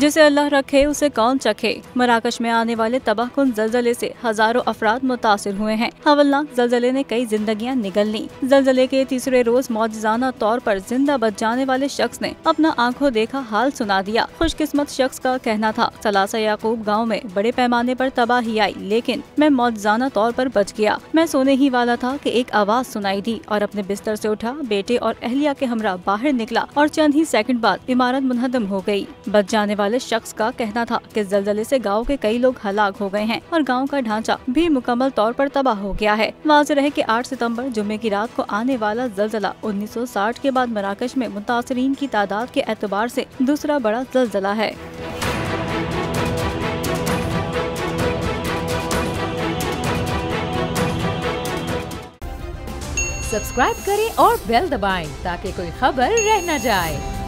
जिसे अल्लाह रखे उसे कौन चखे। मराकश में आने वाले तबाहकुन जलजले से हजारों अफराद मुतासिर हुए हैं। हवलनाक जलजले ने कई जिंदगियां निगल ली। जलजले के तीसरे रोज मौजज़ाना तौर पर जिंदा बच जाने वाले शख्स ने अपना आंखों देखा हाल सुना दिया। खुशकिस्मत शख्स का कहना था, सलासा याकूब गाँव में बड़े पैमाने पर तबाही आई, लेकिन मैं मौजज़ाना तौर पर बच गया। मैं सोने ही वाला था कि एक आवाज सुनाई दी और अपने बिस्तर से उठा, बेटे और अहलिया के हमरा बाहर निकला और चंद ही सेकंड बाद इमारत मुनहदम हो गई। बच जाने वाले शख्स का कहना था कि जलजले से गांव के कई लोग हलाक हो गए हैं और गांव का ढांचा भी मुकम्मल तौर पर तबाह हो गया है। वाज़ेह है कि 8 सितंबर जुम्मे की रात को आने वाला जलजला 1960 के बाद मराकश में मुतासरीन की तादाद के एतबार से दूसरा बड़ा जलजला है। सब्सक्राइब करें और बेल दबाएं ताकि कोई खबर रह न जाए।